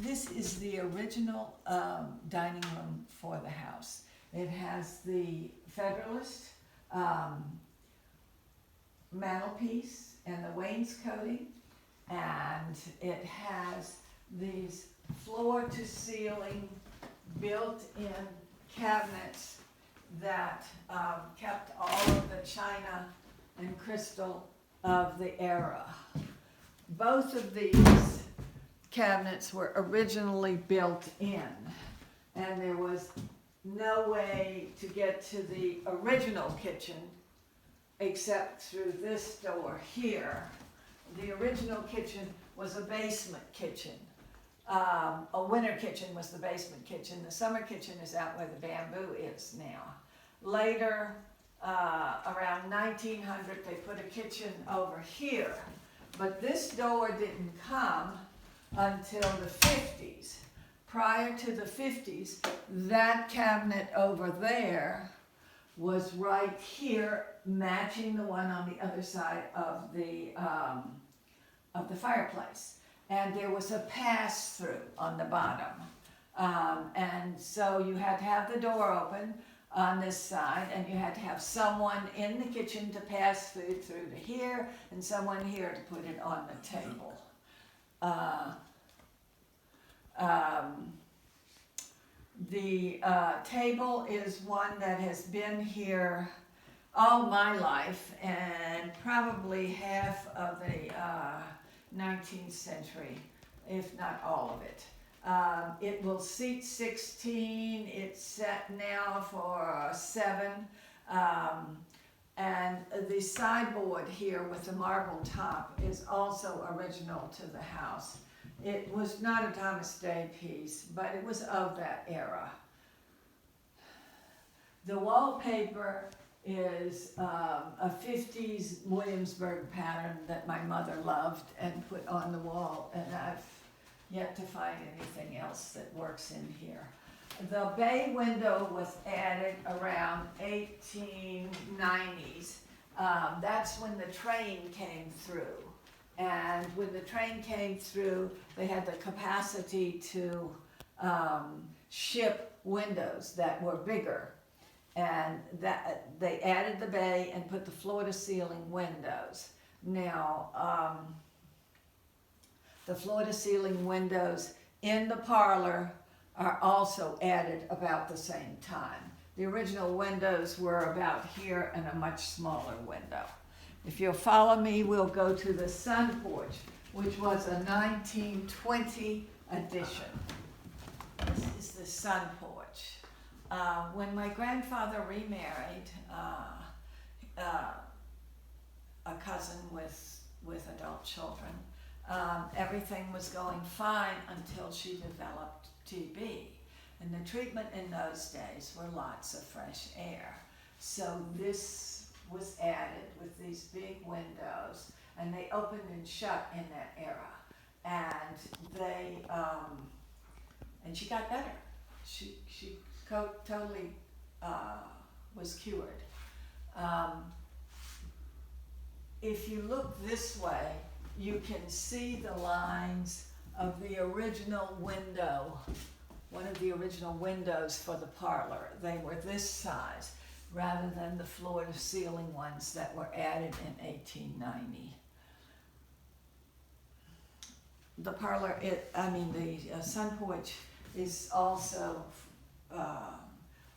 this is the original dining room for the house. It has the Federalist mantelpiece and the wainscoting, and it has these floor-to-ceiling built-in cabinets that kept all of the china and crystal of the era. Both of these cabinets were originally built in, and there was no way to get to the original kitchen except through this door here. The original kitchen was a basement kitchen. A winter kitchen was the basement kitchen. The summer kitchen is out where the bamboo is now. Later, around 1900, they put a kitchen over here. But this door didn't come until the 50s. Prior to the 50s, that cabinet over there was right here, matching the one on the other side of the fireplace. And there was a pass-through on the bottom. And so you had to have the door open on this side, and you had to have someone in the kitchen to pass food through to here, and someone here to put it on the table. The table is one that has been here all my life, and probably half of the 19th century, if not all of it. It will seat 16, it's set now for 7, and the sideboard here with the marble top is also original to the house. It was not a Thomas Day piece, but it was of that era. The wallpaper is a 50s Williamsburg pattern that my mother loved and put on the wall, and I've yet to find anything else that works in here. The bay window was added around 1890s. That's when the train came through. And when the train came through, they had the capacity to ship windows that were bigger. And that they added the bay and put the floor-to-ceiling windows. Now, the floor-to-ceiling windows in the parlor are also added about the same time. The original windows were about here and a much smaller window. If you'll follow me, we'll go to the sun porch, which was a 1920 addition. This is the sun porch. When my grandfather remarried a cousin with adult children, everything was going fine until she developed TB. And the treatment in those days were lots of fresh air. So this was added with these big windows, and they opened and shut in that era. And they, and she got better. She totally was cured. If you look this way, you can see the lines of the original window, one of the original windows for the parlor. They were this size, rather than the floor-to-ceiling ones that were added in 1890. The parlor, the sun porch is also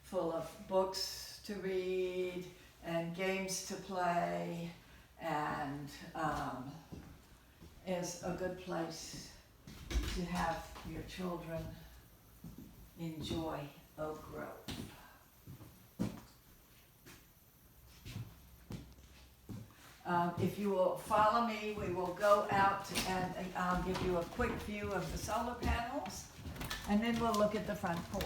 full of books to read and games to play, and is a good place to have your children enjoy Oak Grove. If you will follow me, we will go out and I'll give you a quick view of the solar panels, and then we'll look at the front porch.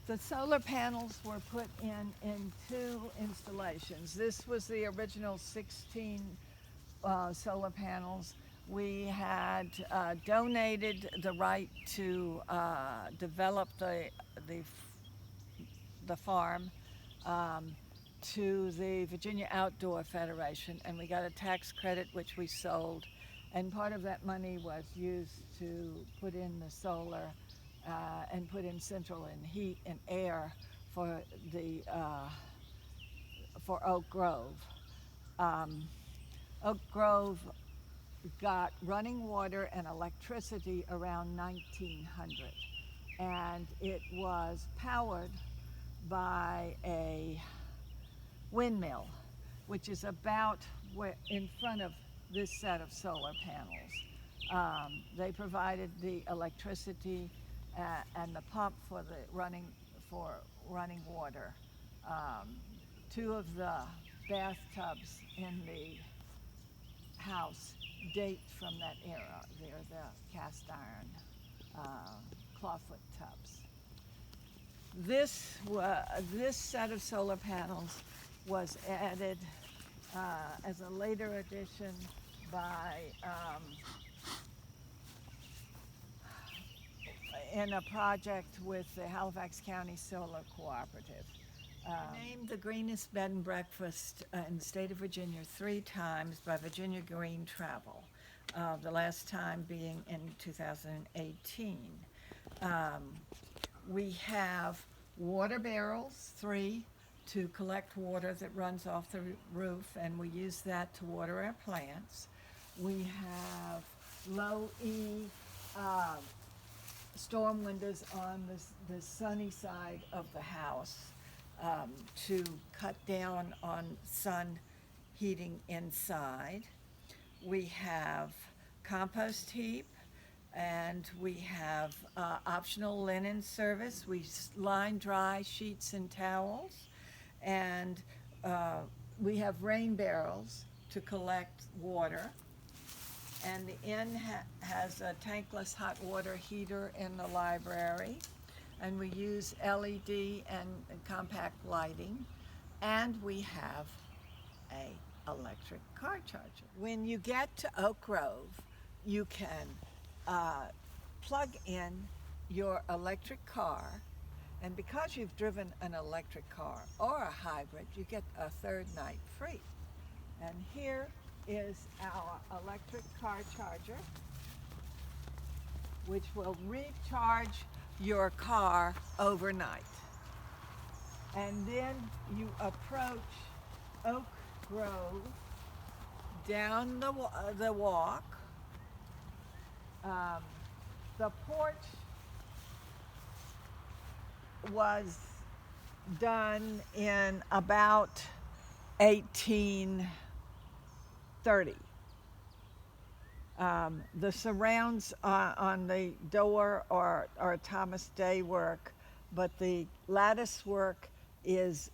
The solar panels were put in two installations. This was the original 16 solar panels. We had donated the right to develop the farm to the Virginia Outdoor Federation, and we got a tax credit which we sold, and part of that money was used to put in the solar and put in central and heat and air for the for Oak Grove. Oak Grove got running water and electricity around 1900, and it was powered by a windmill, which is about in front of this set of solar panels. They provided the electricity and the pump for running water. Two of the bathtubs in the house date from that era. They're the cast iron clawfoot tubs. This set of solar panels was added as a later addition by in a project with the Halifax County Solar Cooperative. Named the greenest bed and breakfast in the state of Virginia 3 times by Virginia Green Travel, the last time being in 2018. We have water barrels, 3, to collect water that runs off the roof, and we use that to water our plants. We have low E storm windows on the sunny side of the house to cut down on sun heating inside. We have compost heap, and we have optional linen service. We line dry sheets and towels, and we have rain barrels to collect water. And the inn has a tankless hot water heater in the library, and we use LED and compact lighting, and we have a electric car charger. When you get to Oak Grove, you can plug in your electric car, and because you've driven an electric car or a hybrid, you get a 3rd night free. And here is our electric car charger, which will recharge your car overnight. And then you approach Oak Grove down the walk. The porch was done in about 1830. The surrounds on the door are Thomas Day work, but the lattice work is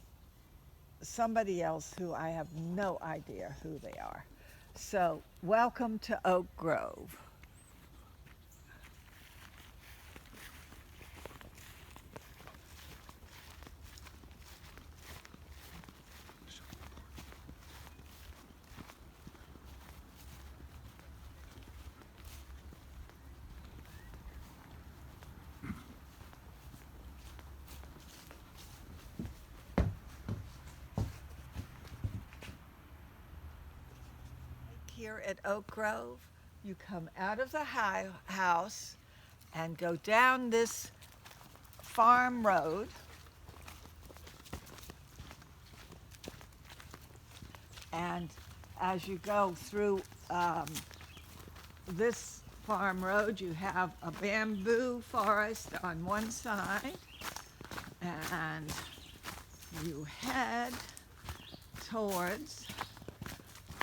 somebody else who I have no idea who they are. So welcome to Oak Grove. Here at Oak Grove, you come out of the house and go down this farm road, and as you go through this farm road, you have a bamboo forest on one side, and you head towards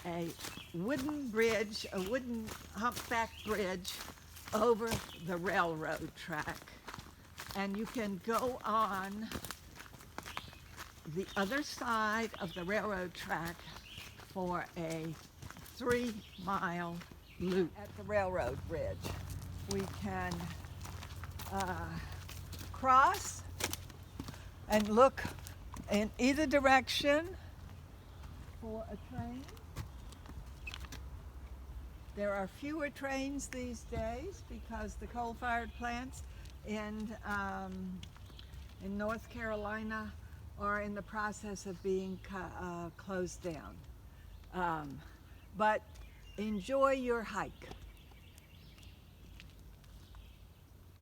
a wooden bridge, a wooden humpback bridge over the railroad track. And you can go on the other side of the railroad track for a 3-mile loop. At the railroad bridge, we can cross and look in either direction for a train. There are fewer trains these days because the coal-fired plants in North Carolina are in the process of being closed down. But enjoy your hike.